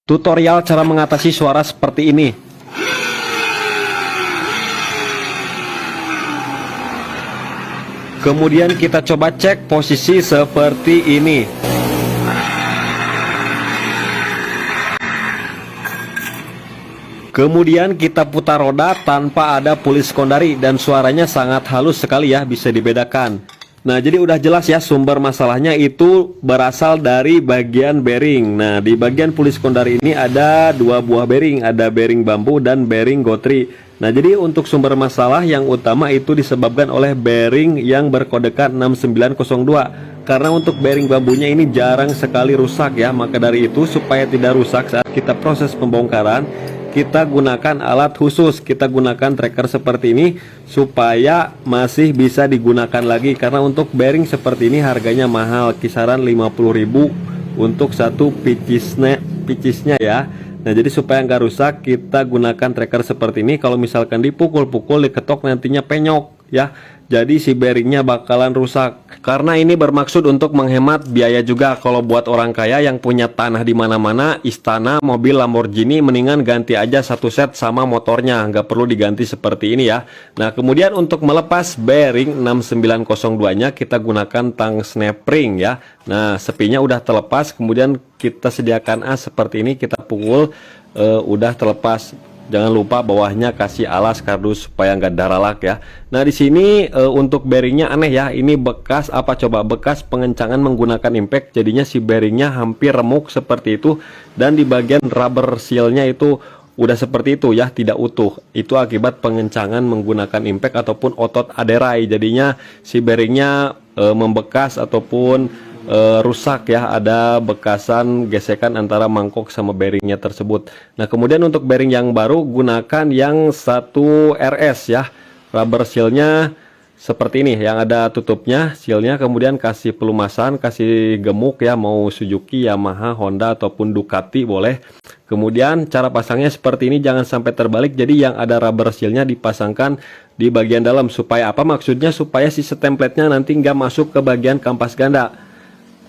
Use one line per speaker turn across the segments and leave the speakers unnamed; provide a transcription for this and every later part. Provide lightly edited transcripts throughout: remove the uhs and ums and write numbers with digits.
Tutorial cara mengatasi suara seperti ini. Kemudian kita coba cek posisi seperti ini. Kemudian kita putar roda tanpa ada pulis sekondari dan suaranya sangat halus sekali ya, bisa dibedakan. Nah, jadi udah jelas ya sumber masalahnya itu berasal dari bagian bearing. Nah, di bagian pulis sekondari ini ada dua buah bearing, ada bearing bambu dan bearing gotri. Nah, jadi untuk sumber masalah yang utama itu disebabkan oleh bearing yang berkodekan 6902. Karena untuk bearing bambunya ini jarang sekali rusak ya, maka dari itu supaya tidak rusak saat kita proses pembongkaran, kita gunakan alat khusus, kita gunakan tracker seperti ini supaya masih bisa digunakan lagi. Karena untuk bearing seperti ini harganya mahal, kisaran 50.000 untuk satu picisnya ya. Nah, jadi supaya nggak rusak kita gunakan tracker seperti ini. Kalau misalkan dipukul-pukul, diketok, nantinya penyok ya, jadi si bearingnya bakalan rusak. Karena ini bermaksud untuk menghemat biaya juga. Kalau buat orang kaya yang punya tanah di mana-mana, istana, mobil Lamborghini, mendingan ganti aja satu set sama motornya, nggak perlu diganti seperti ini ya. Nah, kemudian untuk melepas bearing 6902 nya kita gunakan tang snap ring ya. Nah, sepinya udah terlepas, kemudian kita sediakan as seperti ini, kita pukul, udah terlepas. Jangan lupa bawahnya kasih alas kardus supaya nggak daralak ya. Nah, di sini untuk bearingnya aneh ya. Ini bekas apa coba? Bekas pengencangan menggunakan impact. Jadinya si bearingnya hampir remuk seperti itu. Dan di bagian rubber sealnya itu udah seperti itu ya, tidak utuh. Itu akibat pengencangan menggunakan impact ataupun otot aderai. Jadinya si bearingnya membekas ataupun rusak ya, ada bekasan gesekan antara mangkok sama bearingnya tersebut. Nah, kemudian untuk bearing yang baru gunakan yang 1 RS ya, rubber sealnya seperti ini yang ada tutupnya sealnya. Kemudian kasih pelumasan, kasih gemuk ya, mau Suzuki, Yamaha, Honda ataupun Ducati boleh. Kemudian cara pasangnya seperti ini, jangan sampai terbalik. Jadi yang ada rubber sealnya dipasangkan di bagian dalam. Supaya apa maksudnya? Supaya si stempletnya nanti nggak masuk ke bagian kampas ganda.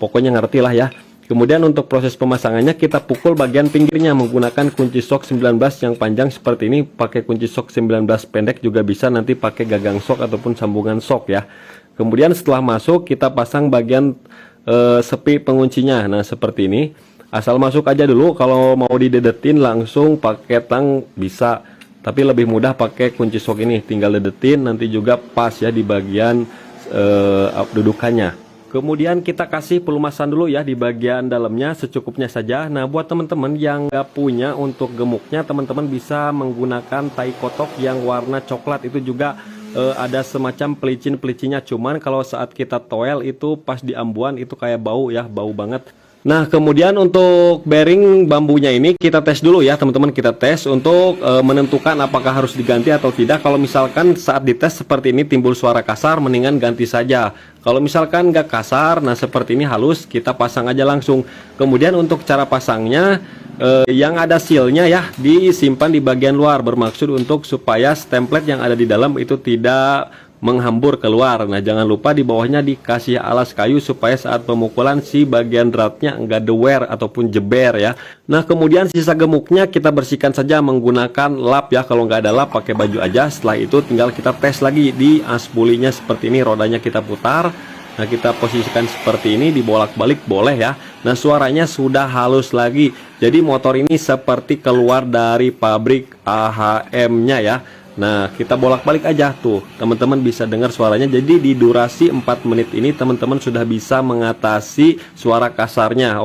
Pokoknya ngerti lah ya. Kemudian untuk proses pemasangannya kita pukul bagian pinggirnya menggunakan kunci sok 19 yang panjang seperti ini. Pakai kunci sok 19 pendek juga bisa, nanti pakai gagang sok ataupun sambungan sok ya. Kemudian setelah masuk kita pasang bagian sepi penguncinya. Nah, seperti ini. Asal masuk aja dulu, kalau mau didedetin langsung pakai tang bisa. Tapi lebih mudah pakai kunci sok ini, tinggal dedetin, nanti juga pas ya di bagian dudukannya. Kemudian kita kasih pelumasan dulu ya di bagian dalamnya secukupnya saja. Nah, buat teman-teman yang nggak punya untuk gemuknya, teman-teman bisa menggunakan tai kotok yang warna coklat. Itu juga ada semacam pelicin-pelicinnya. Cuman kalau saat kita toel itu pas di ambuan itu kayak bau ya, bau banget. Nah, kemudian untuk bearing bambunya ini kita tes dulu ya teman-teman, kita tes untuk menentukan apakah harus diganti atau tidak. Kalau misalkan saat dites seperti ini timbul suara kasar, mendingan ganti saja. Kalau misalkan nggak kasar, nah seperti ini halus, kita pasang aja langsung. Kemudian untuk cara pasangnya, yang ada sealnya ya disimpan di bagian luar, bermaksud untuk supaya stemplet yang ada di dalam itu tidak menghambur keluar. Nah, jangan lupa di bawahnya dikasih alas kayu supaya saat pemukulan si bagian dratnya enggak dewer ataupun jeber ya. Nah, kemudian sisa gemuknya kita bersihkan saja menggunakan lap ya. Kalau nggak ada lap pakai baju aja. Setelah itu tinggal kita tes lagi di as bulinya seperti ini, rodanya kita putar. Nah, kita posisikan seperti ini, dibolak-balik boleh ya. Nah, suaranya sudah halus lagi. Jadi motor ini seperti keluar dari pabrik AHM-nya ya. Nah, kita bolak-balik aja tuh, teman-teman bisa dengar suaranya. Jadi di durasi 4 menit ini teman-teman sudah bisa mengatasi suara kasarnya.